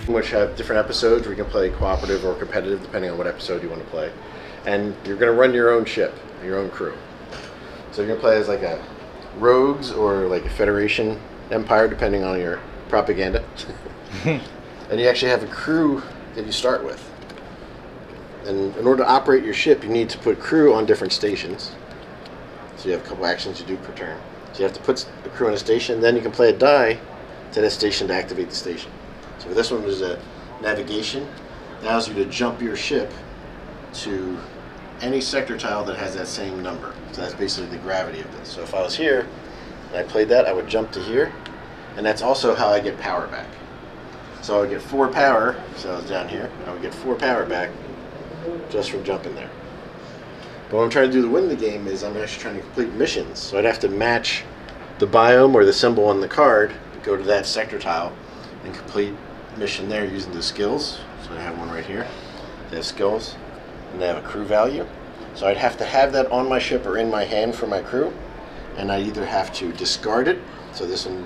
which have different episodes where you can play cooperative or competitive depending on what episode you want to play. And you're going to run your own ship, your own crew. So you're going to play as like a rogues or like a Federation empire depending on your propaganda. And you actually have a crew that you start with. And in order to operate your ship, you need to put crew on different stations. So you have a couple actions you do per turn. So you have to put the crew on a station, then you can play a die to that station to activate the station. So this one is a navigation. It allows you to jump your ship to any sector tile that has that same number. So that's basically the gravity of this. So if I was here and I played that, I would jump to here. And that's also how I get power back. So I would get 4 power, so I was down here, I would get 4 power back just from jumping there. But what I'm trying to do to win the game is I'm actually trying to complete missions. So I'd have to match the biome or the symbol on the card, go to that sector tile, and complete mission there using the skills. So I have one right here. They have skills, and they have a crew value. So I'd have to have that on my ship or in my hand for my crew, and I either have to discard it. So this one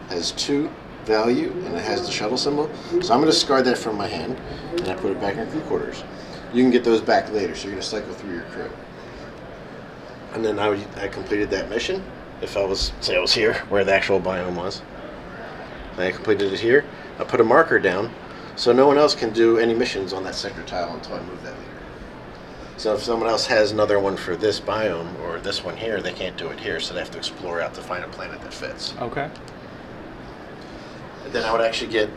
has 2 value, and it has the shuttle symbol. So I'm going to discard that from my hand, and I put it back in crew quarters. You can get those back later, so you're going to cycle through your crew. And then I completed that mission. If I was, say I was here, where the actual biome was. And I completed it here. I put a marker down, so no one else can do any missions on that sector tile until I move that leader. So if someone else has another one for this biome, or this one here, they can't do it here, so they have to explore out to find a planet that fits. Okay. And then I would actually get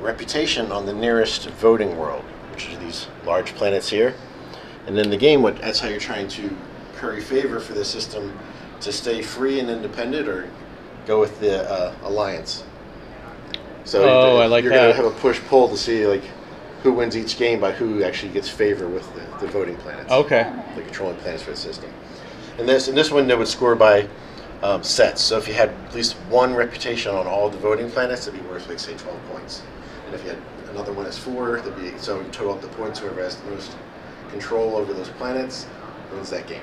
reputation on the nearest voting world, which are these large planets here. And in the game, that's how you're trying to curry favor for the system to stay free and independent, or go with the alliance. So I like you're going to have a push-pull to see like who wins each game by who actually gets favor with the voting planets. Okay. The controlling planets for the system. And this one, they would score by sets. So if you had at least one reputation on all the voting planets, it'd be worth, like, say, 12 points. And if you had another one as 4, that'd be, so you total up the points. Whoever has the most control over those planets wins that game.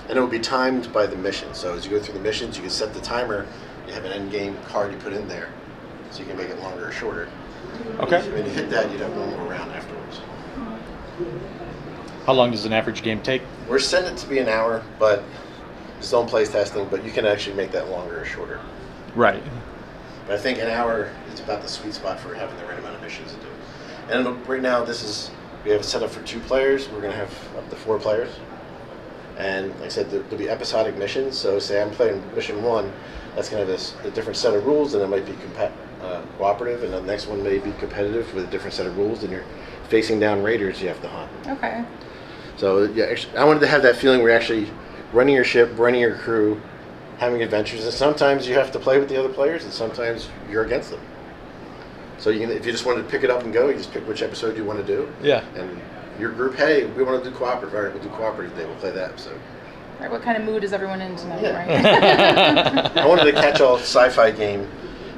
And it will be timed by the mission. So as you go through the missions, you can set the timer. You have an end game card you put in there, so you can make it longer or shorter. Okay. When you hit that, you'd have one more round afterwards. How long does an average game take? We're setting it to be an hour, but still in place testing, but you can actually make that longer or shorter. Right. But I think an hour is about the sweet spot for having the right amount of missions to do. And right now, we have it set up for 2 players. We're going to have up to 4 players. And like I said, there'll be episodic missions. So say I'm playing mission 1, that's going to have a different set of rules, and it might be cooperative, and the next one may be competitive with a different set of rules, and you're facing down raiders you have to hunt. Okay. So yeah, actually, I wanted to have that feeling where you're actually running your ship, running your crew, having adventures, and sometimes you have to play with the other players, and sometimes you're against them. So if you just wanted to pick it up and go, you just pick which episode you want to do. Yeah. And your group, hey, we want to do cooperative. All right, we'll do cooperative today. We'll play that episode. Right, what kind of mood is everyone in tonight, Yeah. right? I wanted a catch-all sci-fi game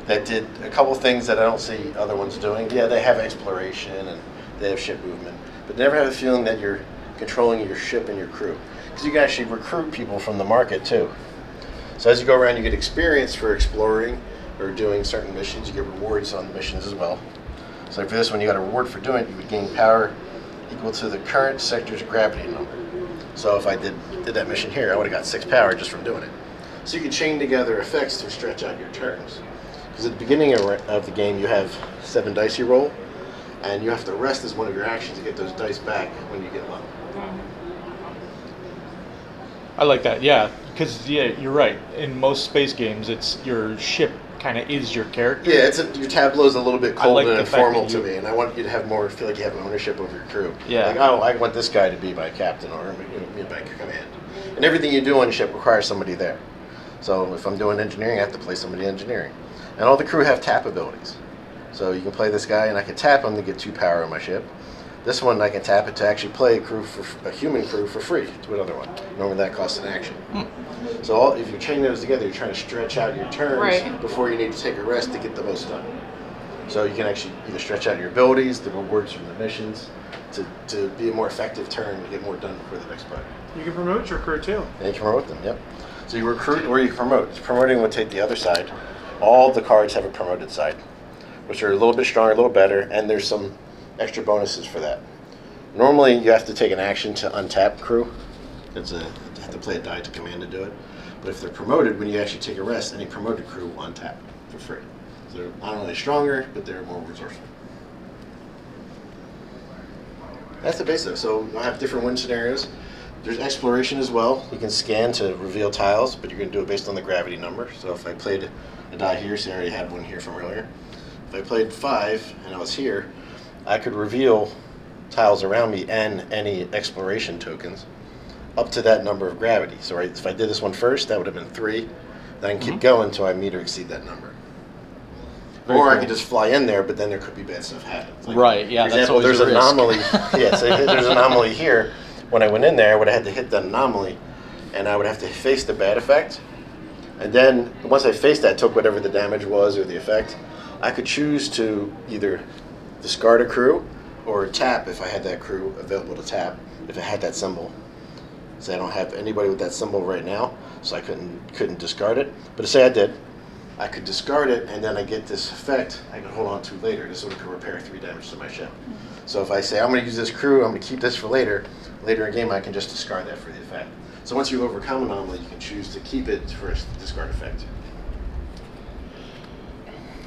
that did a couple things that I don't see other ones doing. Yeah, they have exploration and they have ship movement, but never have a feeling that you're controlling your ship and your crew. Because you can actually recruit people from the market too. So as you go around, you get experience for exploring or doing certain missions. You get rewards on the missions as well. So for this one, you got a reward for doing it. You would gain power equal to the current sector's gravity number. So if I did that mission here, I would have got 6 power just from doing it. So you can chain together effects to stretch out your turns. Because at the beginning of the game, you have 7 dice you roll, and you have to rest as one of your actions to get those dice back when you get low. I like that, yeah. Because, yeah, you're right. In most space games, it's your ship kind of is your character. Yeah, your tableau is a little bit cold and informal to you... me, and I want you to have more, feel like you have ownership over your crew. Yeah. Like, oh, I want this guy to be my captain or my command. And everything you do on your ship requires somebody there. So if I'm doing engineering, I have to play somebody engineering. And all the crew have tap abilities. So you can play this guy, and I can tap him to get 2 power on my ship. This one, I can tap it to actually play a human crew for free to another one. Normally that costs an action. So if you chain those together, you're trying to stretch out your turns before you need to take a rest to get the most done. So you can actually either stretch out your abilities, the rewards from the missions, to be a more effective turn and get more done before the next part. You can promote your crew too. And you can promote them, yep. So you recruit or you promote. Promoting would take the other side. All the cards have a promoted side. which are a little bit stronger, a little better, and there's some extra bonuses for that. Normally, you have to take an action to untap crew. You have to play a die to command to do it. But if they're promoted, when you actually take a rest, any promoted crew will untap for free. So they're not only stronger, but they're more resourceful. That's the basics. So you'll have different win scenarios. There's exploration as well. You can scan to reveal tiles, but you're going to do it based on the gravity number. So if I played a die here, see I already had one here from earlier. If I played 5 and I was here, I could reveal tiles around me and any exploration tokens up to that number of gravity. So if I did this one first, that would have been 3. Then I can keep going until I meet or exceed that number. Very or cool. I could just fly in there, but then there could be bad stuff happen. Like, Right, yeah, for that's example, always there's a an risk. anomaly. Yeah, so there's an anomaly here. When I went in there, I would have had to hit that anomaly, and I would have to face the bad effect. And then once I faced that, took whatever the damage was or the effect, I could choose to either discard a crew or tap if I had that crew available to tap, if it had that symbol. So I don't have anybody with that symbol right now, so I couldn't discard it. But say I did, I could discard it, and then I get this effect I can hold on to later. This one could repair 3 damage to my ship. So if I say I'm going to use this crew, I'm going to keep this for later in game I can just discard that for the effect. So once you overcome an anomaly, you can choose to keep it for a discard effect.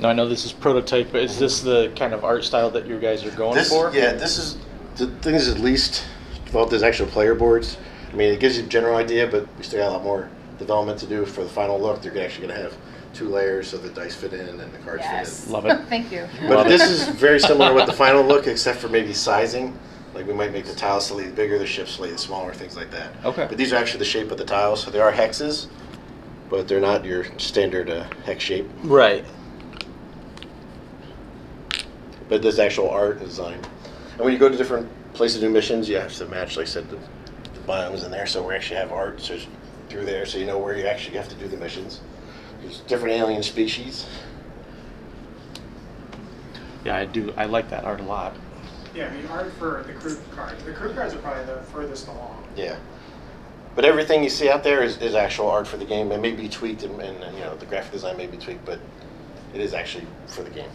Now I know this is prototype, but is this the kind of art style that you guys are going for? Yeah, this is the thing is at least developed as actual player boards. I mean, it gives you a general idea, but we still got a lot more development to do for the final look. They're actually going to have 2 layers so the dice fit in and the cards fit in. Love it. Thank you. But this is very similar with the final look, except for maybe sizing. Like we might make the tiles slightly bigger, the ship slightly smaller, things like that. Okay. But these are actually the shape of the tiles. So they are hexes, but they're not your standard hex shape. Right. But there's actual art and design. And when you go to different places to do missions, you have to match, like I said, the biomes in there. So we actually have art through there, so you know where you actually have to do the missions. There's different alien species. Yeah, I do. I like that art a lot. Yeah, I mean, art for the crew cards. The crew cards are probably the furthest along. Yeah. But everything you see out there is actual art for the game. It may be tweaked, and you know the graphic design may be tweaked, but it is actually for the game.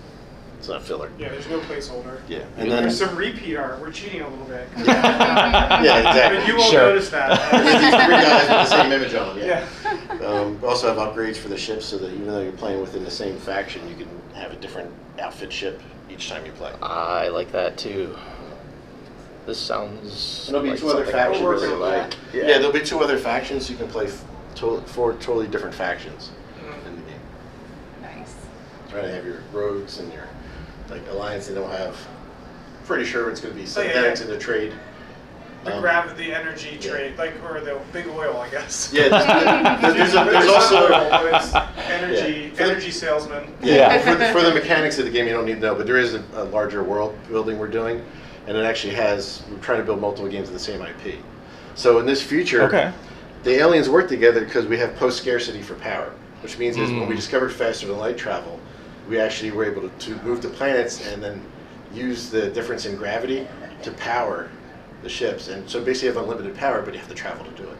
It's not filler. Yeah, there's no placeholder. Yeah, And and then there's some repeat art. We're cheating a little bit. yeah, exactly. But you won't Sure. notice that. These 3 guys with the same image on. Yeah. We also have upgrades for the ships, so that even though you're playing within the same faction, you can have a different outfit ship each time you play. I like that too. This sounds. And there'll be like 2 other something I would factions. really like. Yeah, there'll be 2 other factions. You can play 4 totally different factions in the game. Nice. Try to have your rogues and your alliance. They don't have. Pretty sure it's going to be Oh, yeah, synthetics yeah. in the trade. The energy trade, or the big oil, I guess. Yeah, there's It's also. not oil, but it's Yeah. energy salesman. Yeah. For the mechanics of the game, you don't need to know, but there is a larger world building we're doing, and it actually we're trying to build multiple games of the same IP. So in this future, Okay. the aliens work together because we have post-scarcity for power, which means is when we discovered faster than light travel, we actually were able to move the planets and then use the difference in gravity to power the ships. And so basically you have unlimited power, but you have to travel to do it.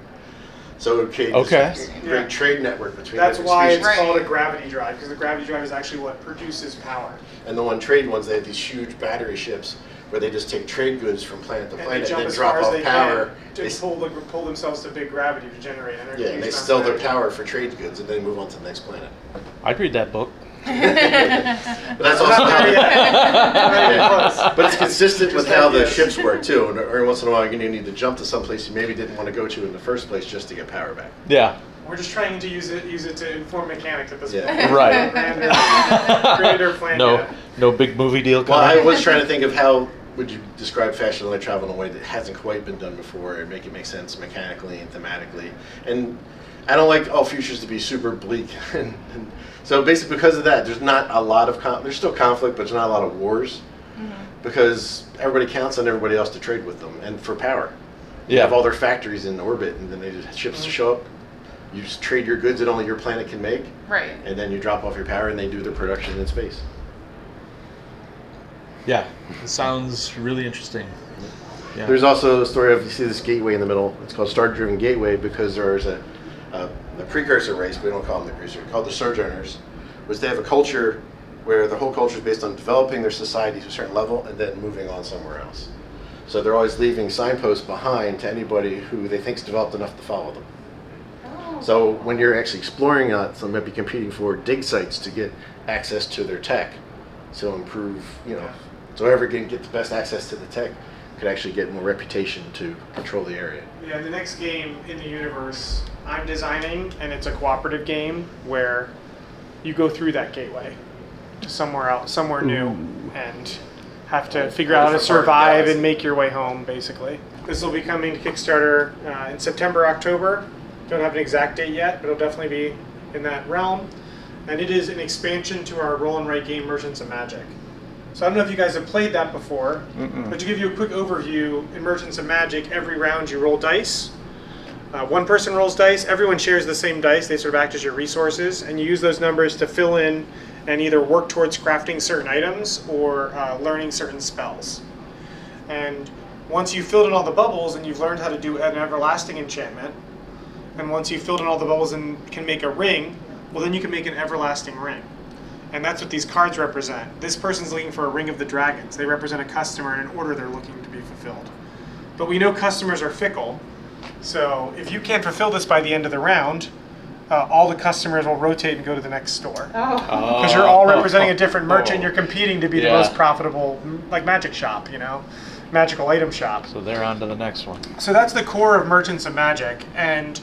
So it creates this great Yeah. trade network between That's different why species. it's called a gravity drive, because the gravity drive is actually what produces power. And the trade ones, they have these huge battery ships where they just take trade goods from planet to And planet they jump and then as drop far as off they power. can to pull themselves to big gravity to generate energy. Yeah, and they Huge sell amounts their of energy. power for trade goods and then move on to the next planet. I'd read that book. But that's also Not there yet. Not even close. but it's consistent with Just how the ideas. ships work too. And every once in a while, you're going to need to jump to some place you maybe didn't want to go to in the first place just to get power back. Yeah. We're just trying to use it to inform mechanics at this Yeah. point. Right. Grander plan No, yet. no big movie deal Well, I coming. was trying to think of how would you describe faster than light travel in a way that hasn't quite been done before and make it make sense mechanically and thematically. And I don't like all futures to be super bleak. and so basically because of that, there's not a lot of there's still conflict, but there's not a lot of wars because everybody counts on everybody else to trade with them and for power. You Yeah. have all their factories in orbit, and then they just ships show up. You just trade your goods that only your planet can make, Right. and then you drop off your power, and they do their production in space. Yeah, it sounds really interesting. Yeah. There's also a story of, you see this gateway in the middle. It's called Star-Driven Gateway because there's a precursor race, we don't call them the precursor, called the Sojourners, which they have a culture where the whole culture is based on developing their society to a certain level and then moving on somewhere else. So they're always leaving signposts behind to anybody who they think's developed enough to follow them. So when you're actually exploring some might be competing for dig sites to get access to their tech, to improve, so whoever can get the best access to the tech could actually get more reputation to control the area. Yeah, the next game in the universe I'm designing, and it's a cooperative game where you go through that gateway somewhere else, somewhere new, and have to figure out how to survive and make your way home, basically. This will be coming to Kickstarter in September, October. Don't have an exact date yet, but it'll definitely be in that realm. And it is an expansion to our roll and write game, Merchants of Magic. So I don't know if you guys have played that before, but to give you a quick overview, in Merchants of Magic, every round you roll dice. One person rolls dice, everyone shares the same dice, they sort of act as your resources, and you use those numbers to fill in and either work towards crafting certain items or learning certain spells. And once you've filled in all the bubbles and you've learned how to do an everlasting enchantment, and once you've filled in all the bubbles and can make a ring, well then you can make an everlasting ring. And that's what these cards represent. This person's looking for a Ring of the Dragons. They represent a customer and an order they're looking to be fulfilled. But we know customers are fickle, so if you can't fulfill this by the end of the round, all the customers will rotate and go to the next store. Because you're all representing a different merchant, you're competing to be the most profitable, like magic shop, magical item shop. So they're on to the next one. So that's the core of Merchants of Magic, and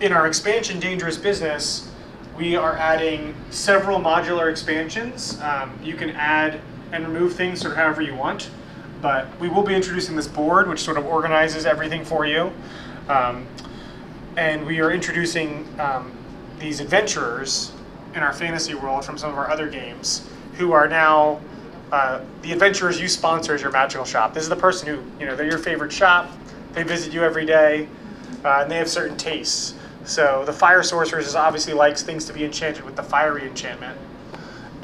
in our expansion, Dangerous Business, we are adding several modular expansions. You can add and remove things sort of however you want, but we will be introducing this board, which sort of organizes everything for you. And we are introducing these adventurers in our fantasy world from some of our other games, who are now the adventurers you sponsor as your magical shop. This is the person who, they're your favorite shop, they visit you every day, and they have certain tastes. So the Fire Sorceress obviously likes things to be enchanted with the fiery enchantment.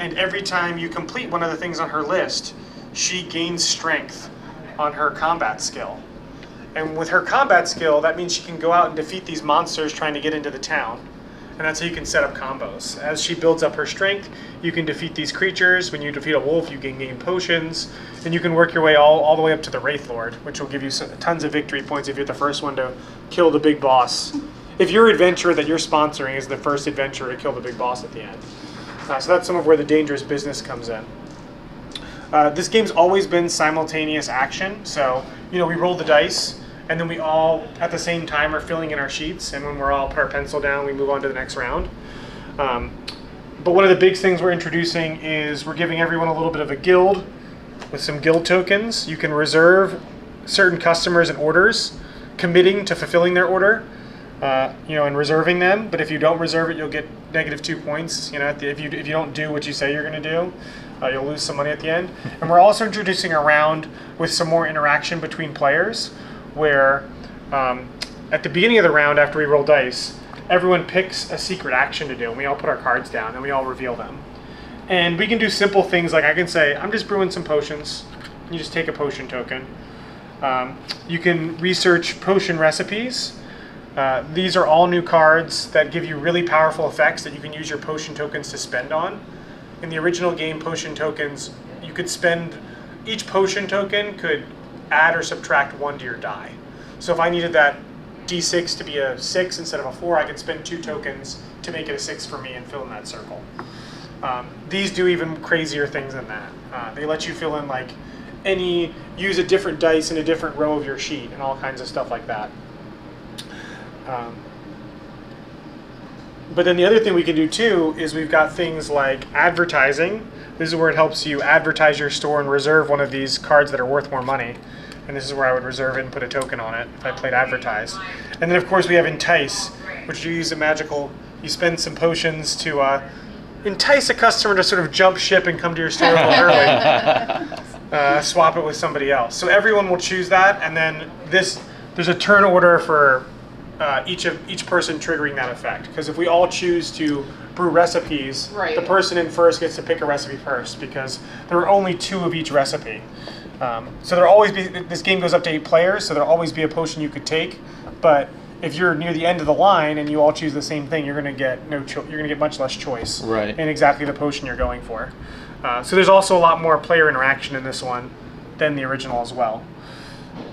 And every time you complete one of the things on her list, she gains strength on her combat skill. And with her combat skill, that means she can go out and defeat these monsters trying to get into the town. And that's how you can set up combos. As she builds up her strength, you can defeat these creatures. When you defeat a wolf, you can gain potions. And you can work your way all the way up to the Wraith Lord, which will give you tons of victory points if you're the first one to kill the big boss. If your adventurer that you're sponsoring is the first adventurer to kill the big boss at the end. So that's some of where the Dangerous Business comes in. This game's always been simultaneous action. So, we roll the dice, and then we all, at the same time, are filling in our sheets. And when we're all put our pencil down, we move on to the next round. But one of the big things we're introducing is we're giving everyone a little bit of a guild with some guild tokens. You can reserve certain customers and orders, committing to fulfilling their order. And reserving them, but if you don't reserve it, you'll get -2 points. If you don't do what you say you're going to do, you'll lose some money at the end. And we're also introducing a round with some more interaction between players, where at the beginning of the round, after we roll dice, everyone picks a secret action to do, and we all put our cards down, and we all reveal them. And we can do simple things like I can say, I'm just brewing some potions. You just take a potion token. You can research potion recipes. These are all new cards that give you really powerful effects that you can use your potion tokens to spend on. In the original game, potion tokens, you could spend, each potion token could add or subtract 1 to your die. So if I needed that D6 to be a 6 instead of a 4, I could spend 2 tokens to make it a 6 for me and fill in that circle. These do even crazier things than that. They let you fill in use a different dice in a different row of your sheet and all kinds of stuff like that. But then the other thing we can do too is we've got things like advertising. This is where it helps you advertise your store and reserve one of these cards that are worth more money. And this is where I would reserve it and put a token on it if I played advertise. And then of course we have entice, which you use you spend some potions to entice a customer to sort of jump ship and come to your store a little early. Swap it with somebody else. So everyone will choose that, and then there's a turn order for each person triggering that effect. Because if we all choose to brew recipes, the person in first gets to pick a recipe first, because there are only 2 of each recipe. So there'll always be, this game goes up to 8 players, so there'll always be a potion you could take. But if you're near the end of the line and you all choose the same thing, you're going to get much less choice in exactly the potion you're going for. So there's also a lot more player interaction in this one than the original as well.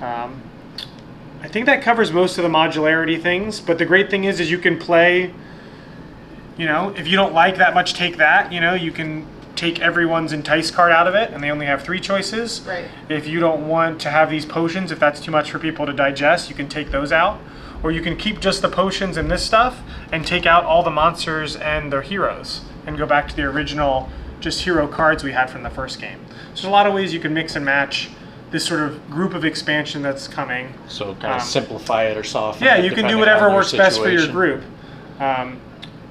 I think that covers most of the modularity things, but the great thing is you can play, if you don't like that much Take That, you can take everyone's Entice card out of it, and they only have 3 choices. Right. If you don't want to have these potions, if that's too much for people to digest, you can take those out. Or you can keep just the potions and this stuff, and take out all the monsters and their heroes, and go back to the original just hero cards we had from the first game. So there's a lot of ways you can mix and match this sort of group of expansion that's coming. So kind of simplify it or soften Yeah, it. you can do depending whatever on your works best for your situation. group.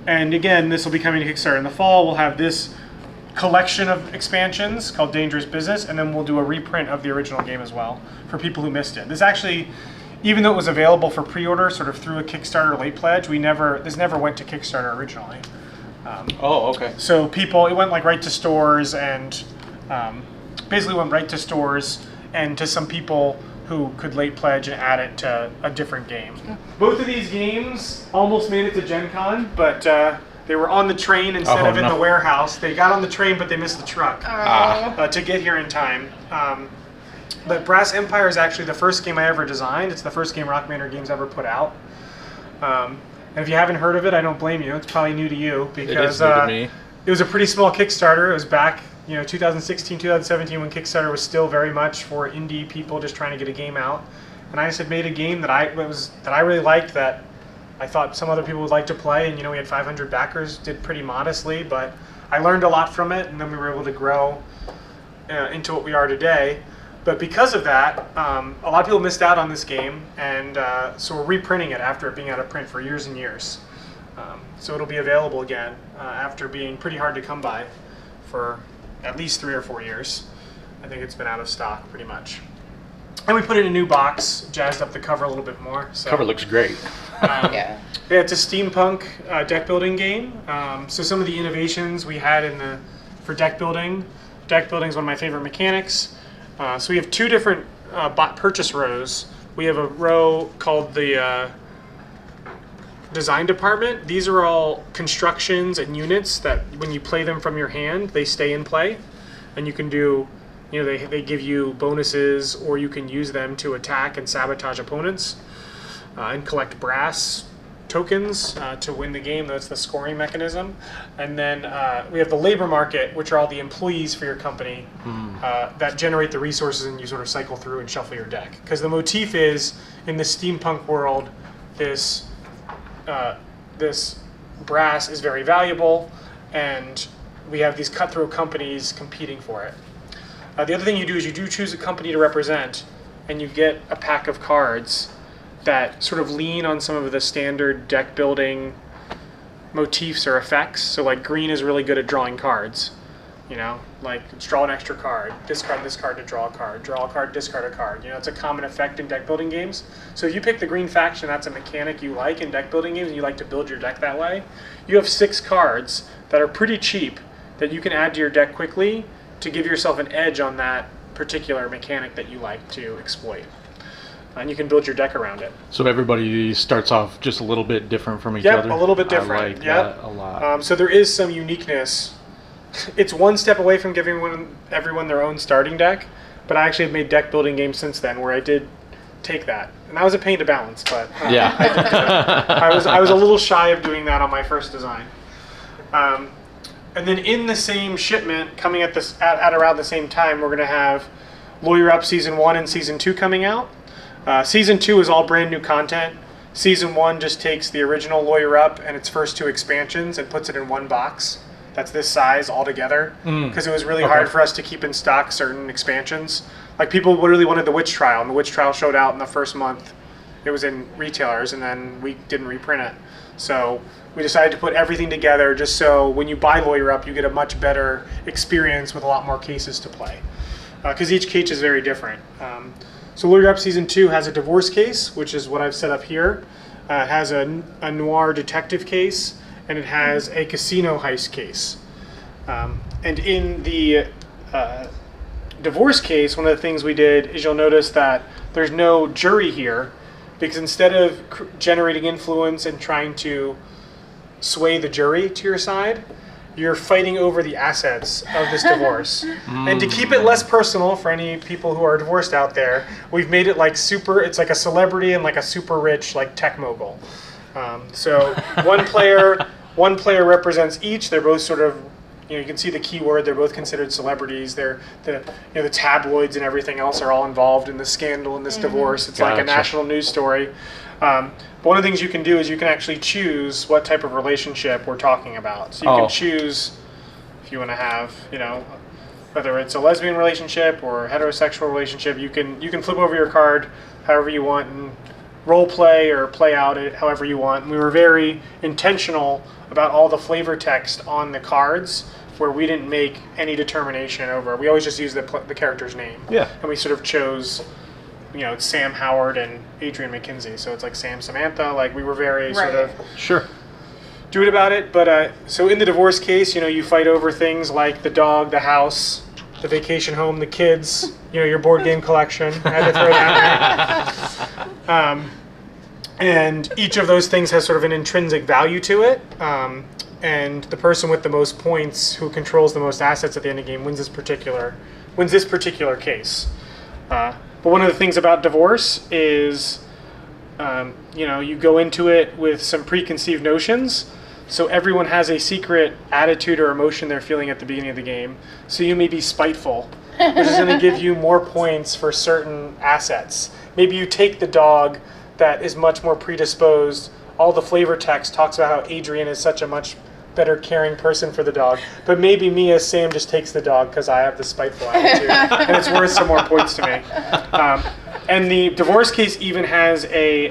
And again, this will be coming to Kickstarter in the fall. We'll have this collection of expansions called Dangerous Business, and then we'll do a reprint of the original game as well for people who missed it. This actually, even though it was available for pre-order sort of through a Kickstarter late pledge, this never went to Kickstarter originally. Oh, okay. So it went like right to stores, and basically went right to stores and to some people who could late pledge and add it to a different game. Both of these games almost made it to Gen Con, but they were on the train instead of in the warehouse. They got on the train, but they missed the truck to get here in time. But Brass Empire is actually the first game I ever designed. It's the first game Rock Manor Games ever put out. And if you haven't heard of it, I don't blame you. It's probably new to you because it is new to me. It was a pretty small Kickstarter. It was back 2016, 2017 when Kickstarter was still very much for indie people just trying to get a game out. And I just had made a game that I really liked, that I thought some other people would like to play. And we had 500 backers, did pretty modestly, but I learned a lot from it, and then we were able to grow into what we are today. But because of that, a lot of people missed out on this game, and so we're reprinting it after it being out of print for years and years. So it'll be available again after being pretty hard to come by for at least 3 or 4 years. I think it's been out of stock pretty much. And we put it in a new box, jazzed up the cover a little bit more. So, Cover looks great. Yeah. yeah, it's a steampunk deck building game. So some of the innovations we had for deck building. Deck building is one of my favorite mechanics. So we have 2 different purchase rows. We have a row called the design department. These are all constructions and units that when you play them from your hand, they stay in play. And you can do, they give you bonuses, or you can use them to attack and sabotage opponents and collect brass tokens to win the game. That's the scoring mechanism. And then we have the labor market, which are all the employees for your company that generate the resources, and you sort of cycle through and shuffle your deck. Because the motif is, in the steampunk world, this brass is very valuable, and we have these cutthroat companies competing for it. The other thing you do is you do choose a company to represent, and you get a pack of cards that sort of lean on some of the standard deck building motifs or effects. So like green is really good at drawing cards. Like draw an extra card, discard this card to draw a card, discard a card. It's a common effect in deck building games. So if you pick the green faction, that's a mechanic you like in deck building games, and you like to build your deck that way, you have 6 cards that are pretty cheap that you can add to your deck quickly to give yourself an edge on that particular mechanic that you like to exploit. And you can build your deck around it. So everybody starts off just a little bit different from each Yep, other? a little bit different. I like Yep. that a lot. So there is some uniqueness. It's one step away from giving everyone their own starting deck, but I actually have made deck building games since then where I did take that. And that was a pain to balance, but Yeah. I was a little shy of doing that on my first design. And then in the same shipment, coming at around the same time, we're going to have Lawyer Up Season 1 and Season 2 coming out. Season 2 is all brand new content. Season 1 just takes the original Lawyer Up and its first 2 expansions and puts it in one box. That's this size all together, because it was really hard for us to keep in stock certain expansions. Like people really wanted the Witch Trial, and the Witch Trial showed out in the first month. It was in retailers, and then we didn't reprint it. So we decided to put everything together just so when you buy Lawyer Up, you get a much better experience with a lot more cases to play. Because each case is very different. So Lawyer Up Season 2 has a divorce case, which is what I've set up here. It has a noir detective case, and it has a casino heist case. And in the divorce case, one of the things we did is you'll notice that there's no jury here, because instead of generating influence and trying to sway the jury to your side, you're fighting over the assets of this divorce. And to keep it less personal for any people who are divorced out there, we've made it like it's like a celebrity and like a super rich like tech mogul. So one player represents each. They're both sort of, you can see the keyword. They're both considered celebrities. The tabloids and everything else are all involved in the scandal in this divorce. It's like a national news story. But one of the things you can do is you can actually choose what type of relationship we're talking about. So you can choose if you want to have, whether it's a lesbian relationship or a heterosexual relationship. You can flip over your card however you want and role play or play out it however you want. And we were very intentional about all the flavor text on the cards, where we didn't make any determination over. We always just used the character's name. Yeah. And we sort of chose, it's Sam Howard and Adrian McKenzie. So it's like Sam Samantha. Like we were very sort of do it about it. But so in the divorce case, you fight over things like the dog, the house, the vacation home, the kids, your board game collection. I had to throw that in. And each of those things has sort of an intrinsic value to it. And the person with the most points, who controls the most assets at the end of the game, wins this particular case. But one of the things about divorce is, you go into it with some preconceived notions. So everyone has a secret attitude or emotion they're feeling at the beginning of the game. So you may be spiteful, which is going to give you more points for certain assets. Maybe you take the dog that is much more predisposed. All the flavor text talks about how Adrian is such a much better caring person for the dog. But maybe me as Sam just takes the dog because I have the spiteful attitude. And it's worth some more points to me. And the divorce case even has a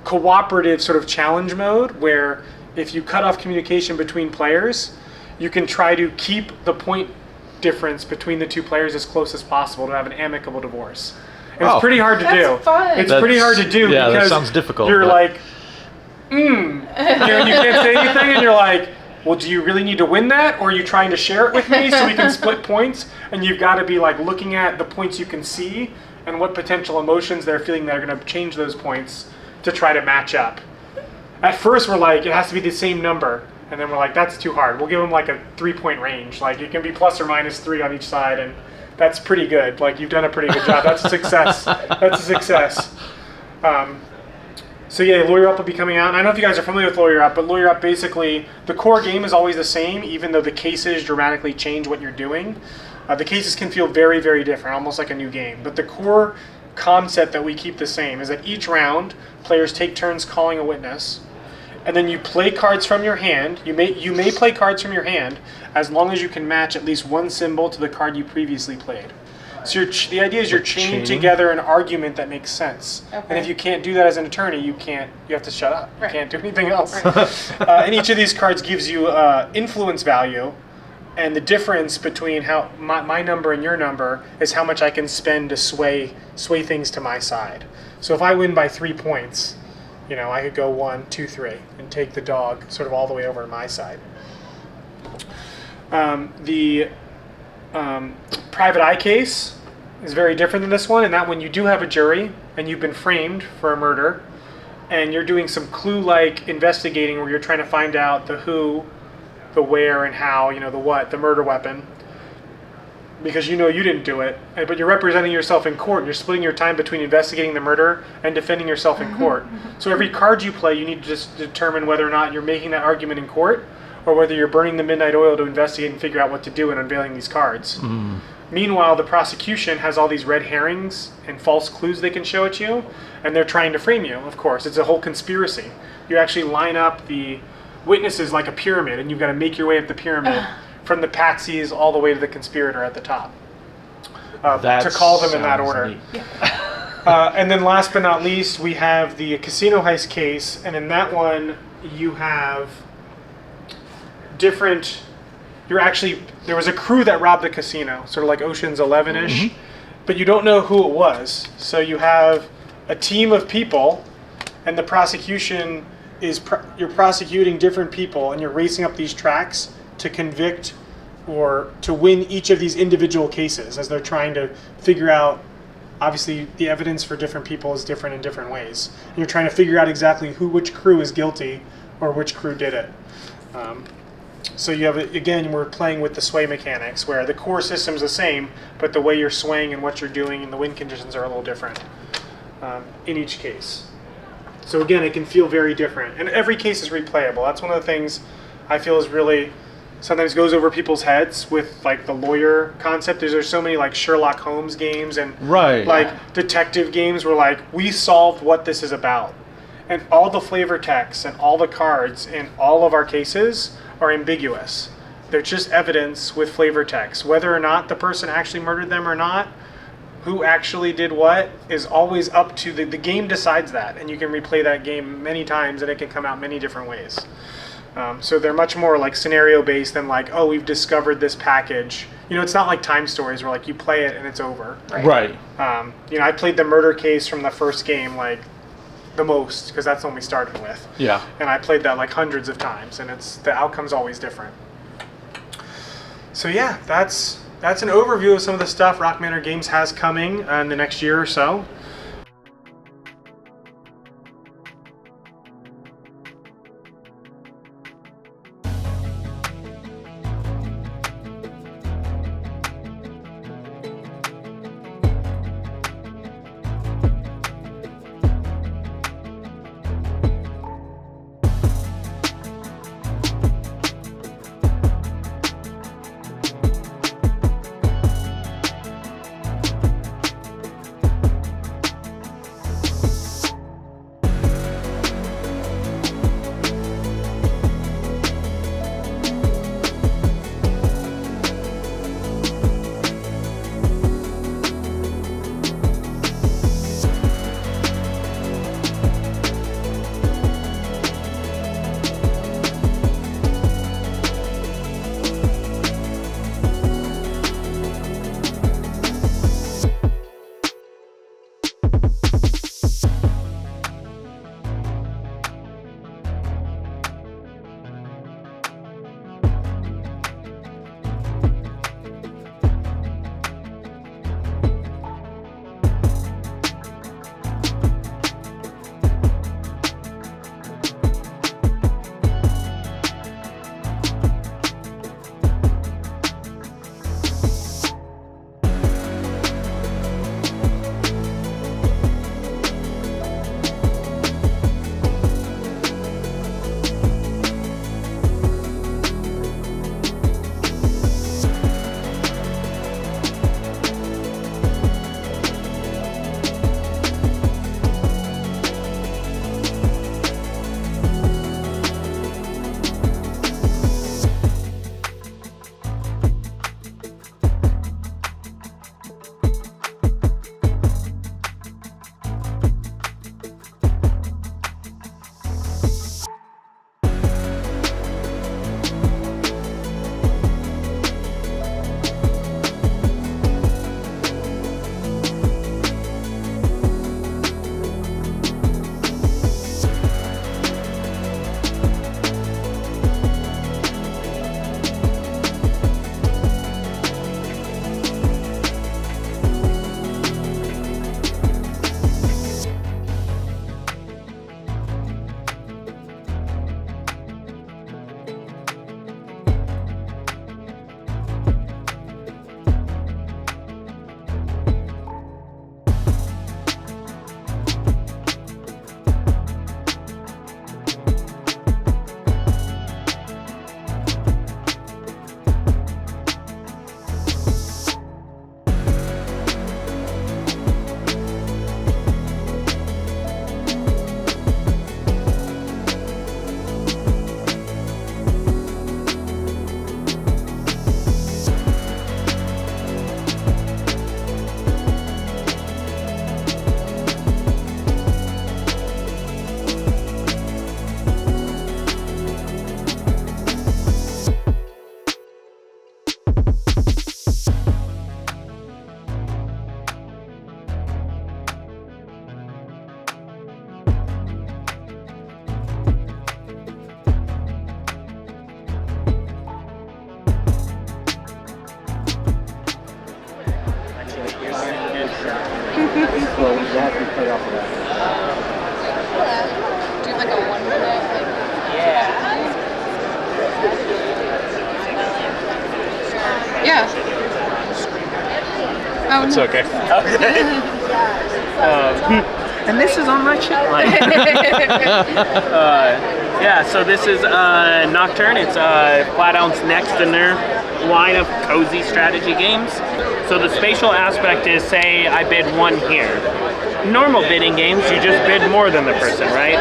cooperative sort of challenge mode, where if you cut off communication between players, you can try to keep the point difference between the two players as close as possible to have an amicable divorce. And it's pretty hard to do. Fun. It's pretty hard to do because because that sounds difficult, you're like, and you can't say anything, and you're like, well, do you really need to win that, or are you trying to share it with me so we can split points? And you've got to be like looking at the points you can see and what potential emotions they're feeling that are going to change those points to try to match up. At first, we're like, it has to be the same number, and then we're like, that's too hard. We'll give them like a 3-point range. Like it can be plus or minus 3 on each side, and that's pretty good. Like you've done a pretty good job. That's a success. That's a success. So yeah, Lawyer Up will be coming out. And I don't know if you guys are familiar with Lawyer Up, but Lawyer Up, basically, the core game is always the same, even though the cases dramatically change what you're doing. The cases can feel very, very different, almost like a new game. But the core concept that we keep the same is that each round, players take turns calling a witness, and then you play cards from your hand. You may play cards from your hand as long as you can match at least one symbol to the card you previously played. So the idea is you're chaining together an argument that makes sense. Okay. And if you can't do that as an attorney, you have to shut up. Right. You can't do anything else. Right. And each of these cards gives you influence value, and the difference between how my number and your number is how much I can spend to sway things to my side. So if I win by 3 points, I could go 1, 2, 3 and take the dog sort of all the way over to my side. The private eye case is very different than this one, in that when you do have a jury and you've been framed for a murder, and you're doing some clue-like investigating where you're trying to find out the who, the where, and how, the what, the murder weapon, because you didn't do it, but you're representing yourself in court, and you're splitting your time between investigating the murder and defending yourself in court. So every card you play, you need to just determine whether or not you're making that argument in court, or whether you're burning the midnight oil to investigate and figure out what to do in unveiling these cards. Meanwhile, the prosecution has all these red herrings and false clues they can show at you, and they're trying to frame you, of course. It's a whole conspiracy. You actually line up the witnesses like a pyramid, and you've got to make your way up the pyramid from the patsies all the way to the conspirator at the top. To call them in that order. And then last but not least, we have the casino heist case, and in that one, you have different... there was a crew that robbed the casino, sort of like Ocean's 11-ish, but you don't know who it was. So you have a team of people, and the prosecution is you're prosecuting different people, and you're racing up these tracks to convict or to win each of these individual cases as they're trying to figure out. Obviously, the evidence for different people is different in different ways. And you're trying to figure out exactly which crew is guilty or which crew did it. So you have, again, we're playing with the sway mechanics where the core system's the same, but the way you're swaying and what you're doing and the wind conditions are a little different in each case. So again, it can feel very different. And every case is replayable. That's one of the things I feel is really sometimes goes over people's heads with like the lawyer concept. There's so many like Sherlock Holmes games and like detective games where like we solved what this is about. And all the flavor text and all the cards in all of our cases are ambiguous. They're just evidence with flavor text. Whether or not the person actually murdered them or not, who actually did what is always up to the game decides that, and you can replay that game many times and it can come out many different ways. So they're much more like scenario based than like, oh, we've discovered this package. You know, it's not like Time Stories where like you play it and it's over. Right. You know, I played the murder case from the first game like the most because that's the one we started with. Yeah. And I played that like hundreds of times, and it's the outcome's always different. So yeah, that's an overview of some of the stuff Rock Manor Games has coming in the next year or so. So we have to play off of that. Do like a 1 minute, like, Yeah. Oh, It's no. okay. And this is on my chip line. Yeah, so this is Nocturne. It's Flatout's next in their line of cozy strategy games. So the spatial aspect is, say I bid 1 here. Normal bidding games, you just bid more than the person, right?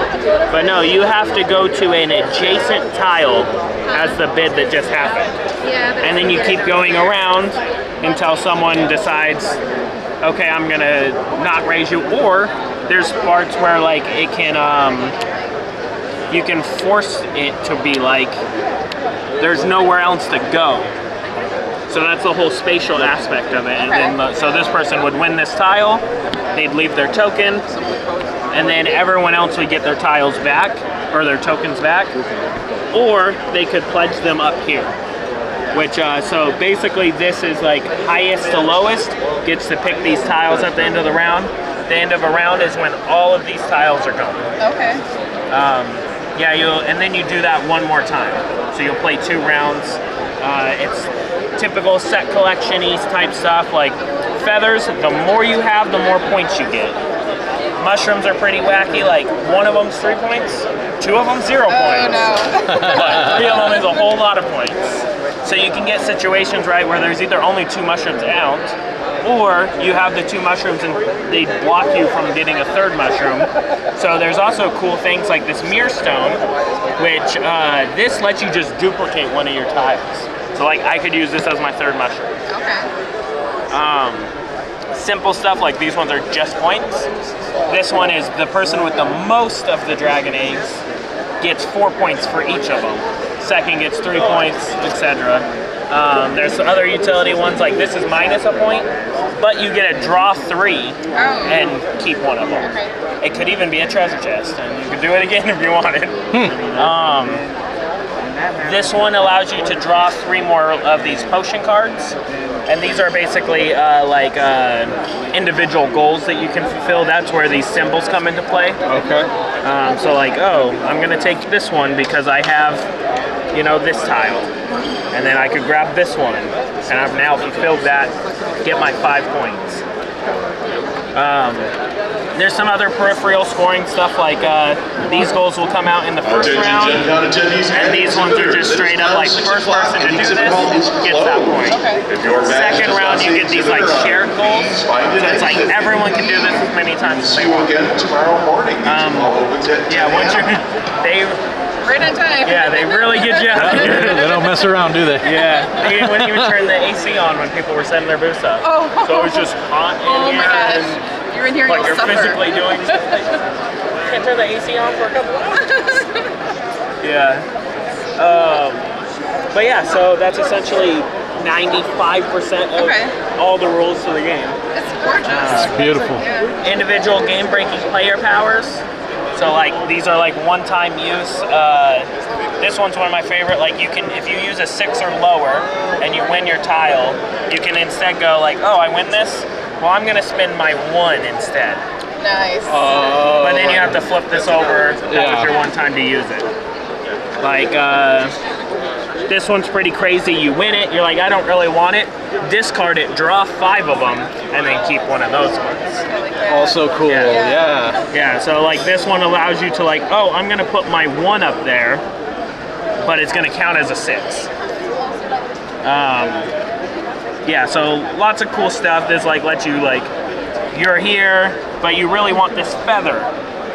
But no, you have to go to an adjacent tile as the bid that just happened. And then you keep going around until someone decides, okay, I'm gonna not raise you. Or there's parts where like it can, you can force it to be like, there's nowhere else to go. So that's the whole spatial aspect of it. And then, so this person would win this tile, they'd leave their token, and then everyone else would get their tiles back, or their tokens back, or they could pledge them up here. Which, so basically this is like highest to lowest, gets to pick these tiles at the end of the round. The end of a round is when all of these tiles are gone. Okay. Yeah, and then you do that 1 more time. So you'll play 2 rounds. It's typical set collection-y type stuff, like feathers. The more you have, the more points you get. Mushrooms are pretty wacky, like 1 of them's 3 points, 2 of them 0 points. Oh no. But 3 of them is a whole lot of points. So you can get situations, right, where there's either only 2 mushrooms out, or you have the 2 mushrooms and they block you from getting a 3rd mushroom. So there's also cool things like this mirror stone, which this lets you just duplicate 1 of your tiles. So like I could use this as my 3rd mushroom. Okay. Simple stuff like these ones are just points. This one is the person with the most of the dragon eggs gets 4 points for each of them. Second gets 3 points, etc. There's other utility ones like this is minus a point, but you get a draw 3 and keep 1 of them. Okay. It could even be a treasure chest, and you could do it again if you wanted. This one allows you to draw 3 more of these potion cards, and these are basically individual goals that you can fulfill. That's where these symbols come into play. Okay. So like, oh, I'm gonna take this one because I have, you know, this tile, and then I could grab this one, and I've now fulfilled that, get my 5 points. There's some other peripheral scoring stuff like these goals will come out in the first round, and these ones are just straight up like first person to do this gets that point. Second round you get these like shared goals, so it's like everyone can do this as many times as they want. Tomorrow morning. Yeah, once you're they Right on time. yeah they really get you out. They don't mess around, do they? Yeah, they wouldn't even turn the AC on when people were setting their booths up. Oh. So it was just hot in Oh my here, gosh. and You're in here, like you'll you're suffer. physically doing something. Can't turn the AC on for a couple hours. Yeah. But yeah, so that's essentially 95% of all the rules to the game. It's gorgeous. It's beautiful. Yeah. Individual game-breaking player powers. So like these are like one-time use. This one's one of my favorite. Like you can, if you use a 6 or lower and you win your tile, you can instead go like, oh, I win this. Well, I'm gonna spend my 1 instead. Nice. But then you have to flip this over. That was your one time to use it. Like this one's pretty crazy. You win it. You're like, I don't really want it. Discard it. Draw 5 of them, and then keep 1 of those ones. I like that. Also cool. Yeah. Yeah. So like this one allows you to like, oh, I'm gonna put my 1 up there, but it's gonna count as a 6. Yeah, so lots of cool stuff. This like lets you like, you're here, but you really want this feather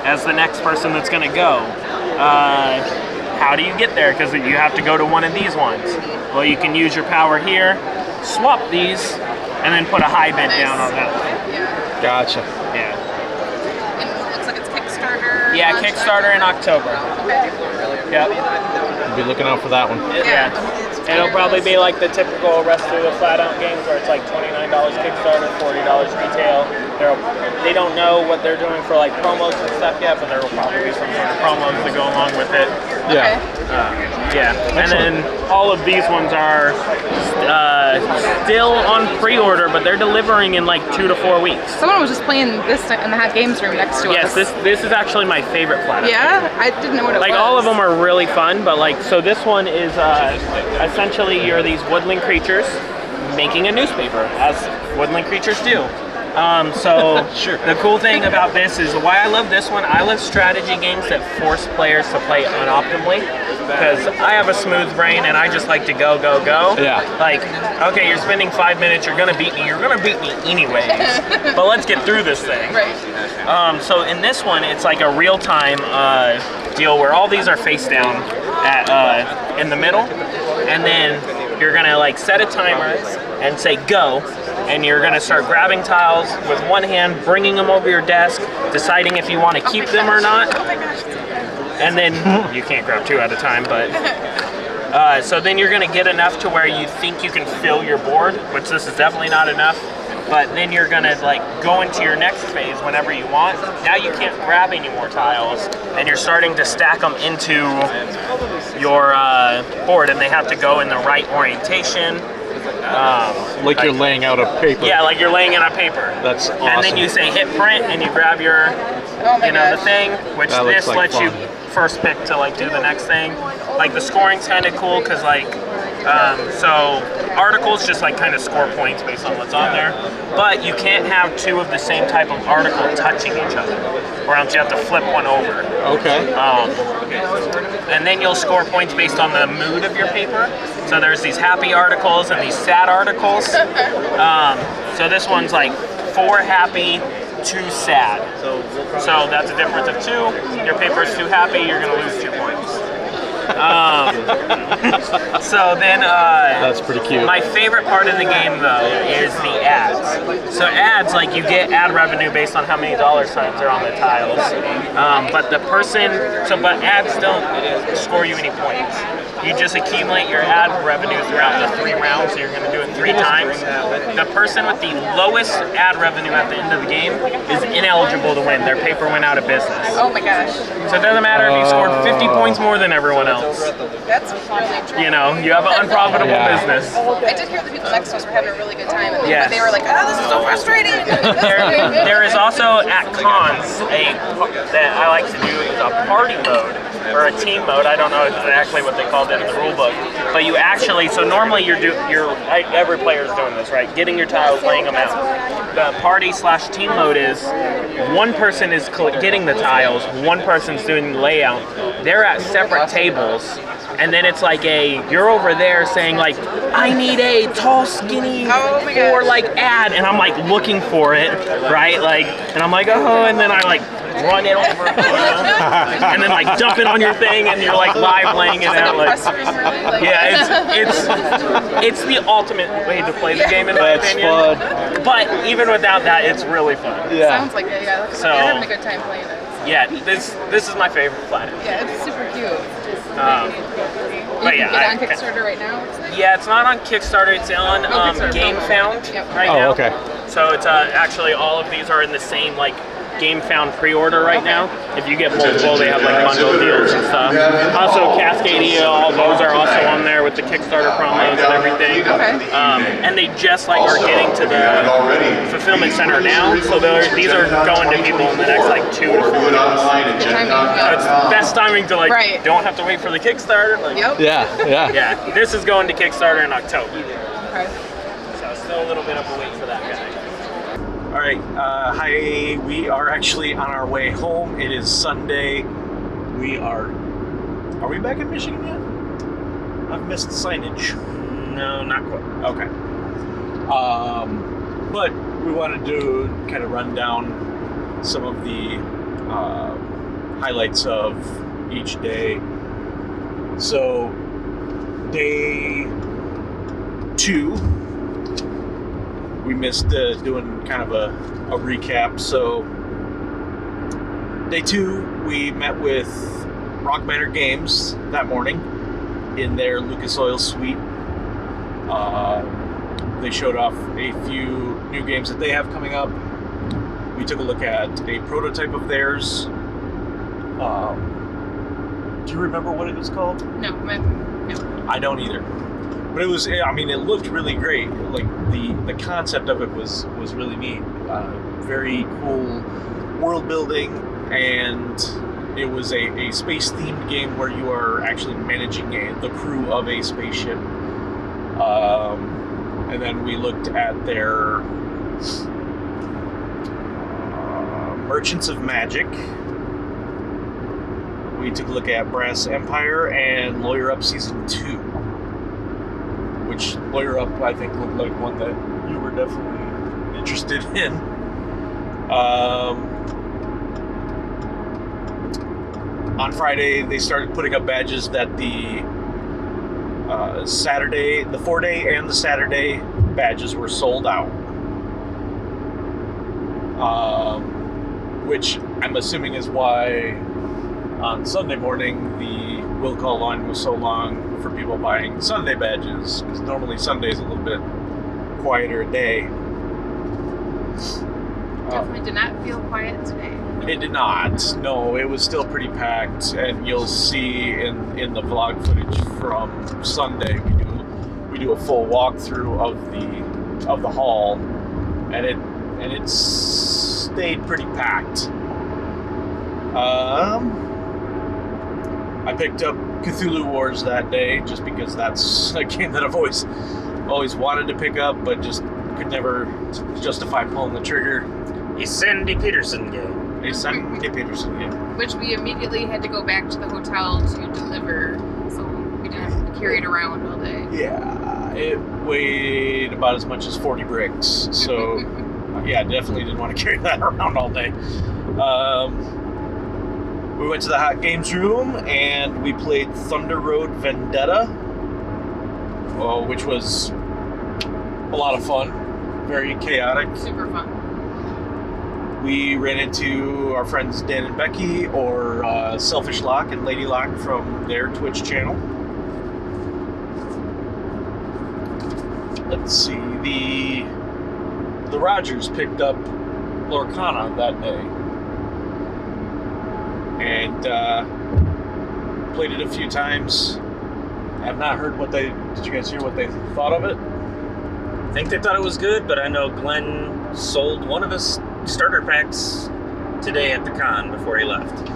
as the next person that's gonna go. How do you get there? Because you have to go to one of these ones. Well, you can use your power here, swap these, and then put a high bid down on that one. Yeah. Gotcha. Yeah. And it looks like it's Kickstarter. Yeah, launch Kickstarter in October. Okay. Yep. I'll be looking out for that one. Yeah. It'll probably be like the typical rest of the Flatout Games where it's like $29 Kickstarter, $40 retail. They don't know what they're doing for like promos and stuff yet, but there will probably be some sort of promos to go along with it. Yeah. Yeah, and then all of these ones are still on pre-order, but they're delivering in like 2 to 4 weeks. Someone was just playing this in the games room next to Yes, us. this is actually my favorite Flatout. Yeah, I didn't know what it was. Like all of them are really fun, but like so this one is essentially you're these woodland creatures, making a newspaper, as woodland creatures do. So Sure. the cool thing about this is why I love this one. I love strategy games that force players to play unoptimally, because I have a smooth brain and I just like to go. Yeah. Like, okay, you're spending 5 minutes, you're gonna beat me anyways. But let's get through this thing. Right. So in this one, it's like a real-time deal where all these are face down at in the middle, and then you're gonna like set a timer and say go, and you're gonna start grabbing tiles with one hand, bringing them over your desk, deciding if you want to keep them or not, and then you can't grab two at a time, but. So then you're gonna get enough to where you think you can fill your board, which this is definitely not enough. But then you're gonna like go into your next phase whenever you want. Now you can't grab any more tiles, and you're starting to stack them into your board, and they have to go in the right orientation. Like you're laying out a paper. Yeah, like you're laying out a paper. That's awesome. And then you say hit print, and you grab your, Oh my you know, the gosh. thing, which That looks this like lets fun. you first pick to like do the next thing. Like the scoring's kind of cool because like, so articles just like kind of score points based on what's on there, but you can't have two of the same type of article touching each other, or else you have to flip one over. Okay. And then you'll score points based on the mood of your paper. So there's these happy articles and these sad articles. So this one's like 4 happy, 2 sad. So that's a difference of 2. Your paper's too happy, you're gonna lose 2 points. So then, That's pretty cute. my favorite part of the game though is the ads. So ads, like you get ad revenue based on how many dollar signs are on the tiles. But but ads don't score you any points. You just accumulate your ad revenue throughout the 3 rounds, so you're going to do it 3 times. The person with the lowest ad revenue at the end of the game is ineligible to win. Their paper went out of business. Oh my gosh. So it doesn't matter if you scored 50 points more than everyone else. That's really true. You know, you have an unprofitable Yeah. business. I did hear the people next to us were having a really good time, and Yes. but they were like, "Oh, this is so frustrating." There is also at cons that I like to do is a party mode or a team mode. I don't know exactly what they called it in the rule book, but you actually normally every player is doing this, right? Getting your tiles, laying them out. The party/team mode is one person is getting the tiles, one person's doing the layout. They're at separate tables. And then it's like you're over there saying like, I need a tall, skinny, Oh my gosh. or like ad, and I'm like looking for it, right? Like, and I'm like, oh, and then I like run it over, and then like dump it on your thing, and you're like live laying it out. Like, yeah, it's the ultimate way to play the game in my That's opinion. fun. But even without that, it's really fun. Yeah. Sounds like it. Yeah, So- you're having a good time playing it. Yeah, this is my favorite planet. Yeah, it's super cute. But You yeah, can get on Kickstarter right now. Yeah, it's not on Kickstarter. It's on Kickstarter. GameFound Yep. right Oh, now. okay. So it's actually all of these are in the same like GameFound pre-order right now. If you get multiple, they have like bundle deals and stuff. Also, Cascadia, all those are also on there with the Kickstarter promos and everything. Okay. And they just like are getting to the fulfillment center now. So these are going to people in the next like 2 to 4 days. So it's best timing to like Right. don't have to wait for the Kickstarter. Like, Yep. Yeah. yeah, this is going to Kickstarter in October. Okay. So still a little bit of a wait for that guy. All right. Hi. We are actually on our way home. It is Sunday. We are. Are we back in Michigan yet? I've missed the signage. No, not quite. Okay. But we wanted to kind of run down some of the highlights of each day. So, day 2, we missed doing kind of a recap. So, day 2, we met with Rock Manor Games that morning in their Lucas Oil suite. They showed off a few new games that they have coming up. We took a look at a prototype of theirs. Do you remember what it was called? No. I don't either. But it was, I mean, it looked really great. Like, the concept of it was really neat. Very cool world building, and it was a space-themed game where you are actually managing the crew of a spaceship. And then we looked at their Merchants of Magic. We took a look at Brass Empire and Lawyer Up Season 2. Which Lawyer Up, I think, looked like one that you were definitely interested in. On Friday, they started putting up badges that the Saturday, the 4-day and the Saturday badges were sold out. Which I'm assuming is why on Sunday morning the will call line was so long for people buying Sunday badges, because normally Sunday's a little bit quieter day. Definitely did not feel quiet today. It did not. No, it was still pretty packed, and you'll see in the vlog footage from Sunday we do a full walkthrough of the hall, and it stayed pretty packed. I picked up Cthulhu Wars that day just because that's a game that I've always wanted to pick up, but just could never justify pulling the trigger. A Sandy Peterson game. A Sandy Peterson game. Which we immediately had to go back to the hotel to deliver, so we didn't have to carry it around all day. Yeah, it weighed about as much as 40 bricks, so yeah, definitely didn't want to carry that around all day. We went to the Hot Games room and we played Thunder Road Vendetta, which was a lot of fun, very chaotic. Super fun. We ran into our friends Dan and Becky, or Selfish Lock and Lady Lock from their Twitch channel. Let's see, the Rogers picked up Lorcana that day. And played it a few times. I have not heard did you guys hear what they thought of it? I think they thought it was good, but I know Glenn sold one of his starter packs today at the con before he left.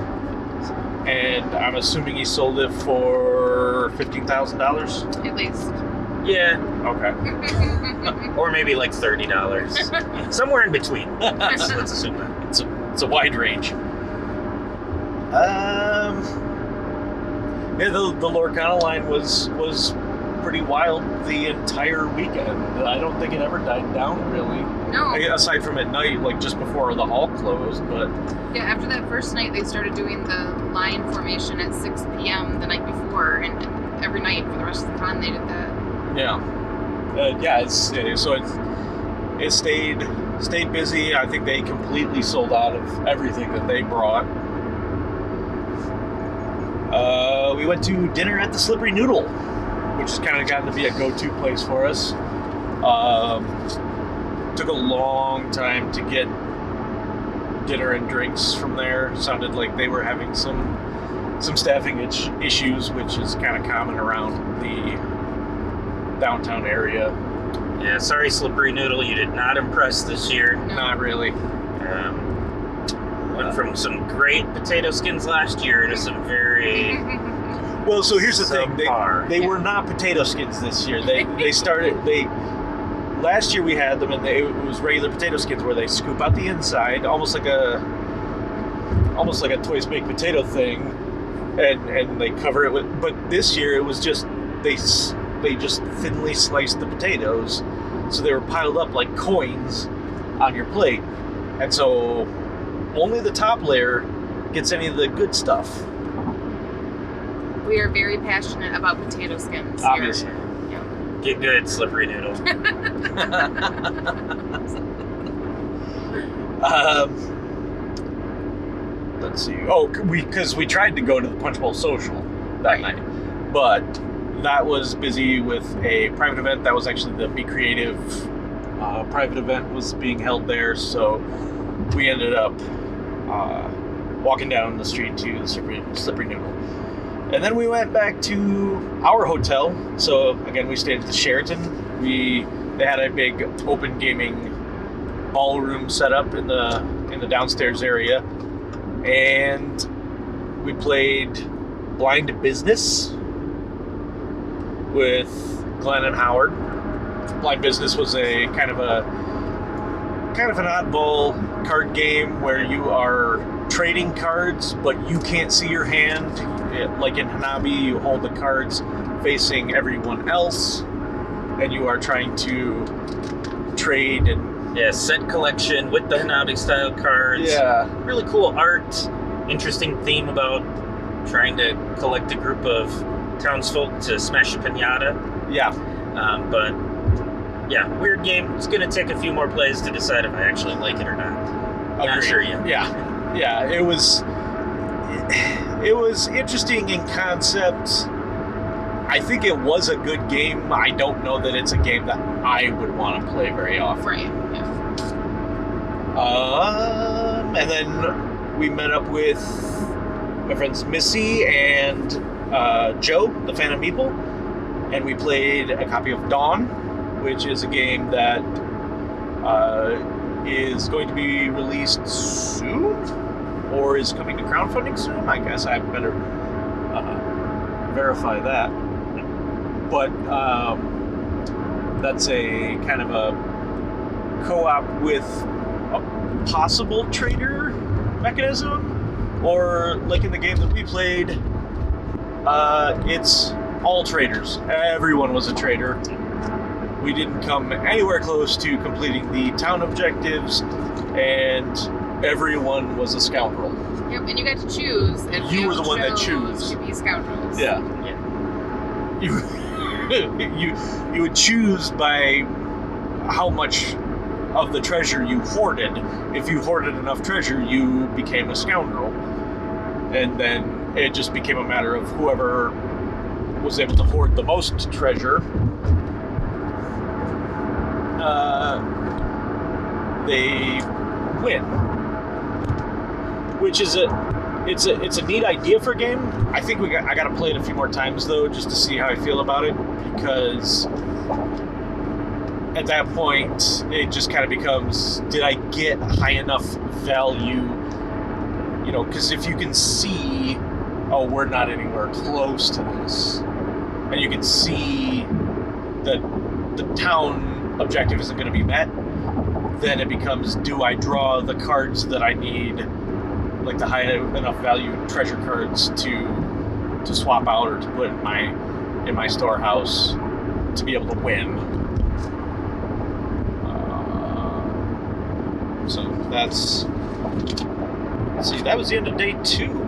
And I'm assuming he sold it for $15,000? At least. Yeah. Okay. Or maybe like $30. Somewhere in between. Let's assume that. It's a wide range. Yeah, the Lorcana line was pretty wild the entire weekend. I don't think it ever died down, really. No. Aside from at night, like just before the hall closed, but... Yeah, after that first night, they started doing the line formation at 6 p.m. the night before, and every night for the rest of the con they did that. Yeah. It stayed busy. I think they completely sold out of everything that they brought. We went to dinner at the Slippery Noodle, which has kind of gotten to be a go-to place for us. Took a long time to get dinner and drinks from there. Sounded like they were having some staffing issues, which is kind of common around the downtown area. Yeah, sorry, Slippery Noodle, you did not impress this year. Not really. Went from some great potato skins last year to some very... Well, so here's the thing. They were not potato skins this year. Last year we had them, and it was regular potato skins where they scoop out the inside, almost like a Toys Baked Potato thing, and they cover it with. But this year it was just they just thinly sliced the potatoes, so they were piled up like coins on your plate, and so only the top layer gets any of the good stuff. We are very passionate about potato skins. Obviously. Yeah. Get good, Slippery Noodle. Let's see. Oh, because we tried to go to the Punch Bowl Social that night, but that was busy with a private event. That was actually the Be Creative private event was being held there, so we ended up walking down the street to the Slippery Noodle. And then we went back to our hotel. So again, we stayed at the Sheraton. They had a big open gaming ballroom set up in the downstairs area, and we played Blind Business with Glenn and Howard. Blind Business was a kind of an oddball card game where you are trading cards, but you can't see your hand. Like in Hanabi, you hold the cards facing everyone else, and you are trying to trade and set collection with the Hanabi style cards. yeah. Really cool art. Interesting theme about trying to collect a group of townsfolk to smash a pinata. Yeah. But yeah, weird game. It's gonna take a few more plays to decide if I actually like it or not. Not Agreed. sure yet. Yeah. It was interesting in concept. I think it was a good game. I don't know that it's a game that I would want to play very often. Right. Yeah. And then we met up with my friends Missy and Joe, the Phantom Meeple, and we played a copy of Dawn, which is a game that is going to be released soon, or is coming to crowdfunding soon. I guess I better verify that. But that's a kind of a co-op with a possible trader mechanism, or like in the game that we played, it's all traders. Everyone was a trader. We didn't come anywhere close to completing the town objectives, and everyone was a scoundrel. Yep, and you got to choose. If You were the one that chose chose. to be scoundrels. Yeah. You you would choose by how much of the treasure you hoarded. If you hoarded enough treasure, you became a scoundrel. And then it just became a matter of whoever was able to hoard the most treasure, they win. Which is it's a neat idea for a game. I think I got to play it a few more times though, just to see how I feel about it, because at that point it just kind of becomes, did I get high enough value? You know, because if you can see, oh, we're not anywhere close to this, and you can see that the town objective isn't going to be met, then it becomes, do I draw the cards that I need, like the high enough value treasure cards to swap out or to put in my storehouse to be able to win. So that's, let's see, that was the end of day 2.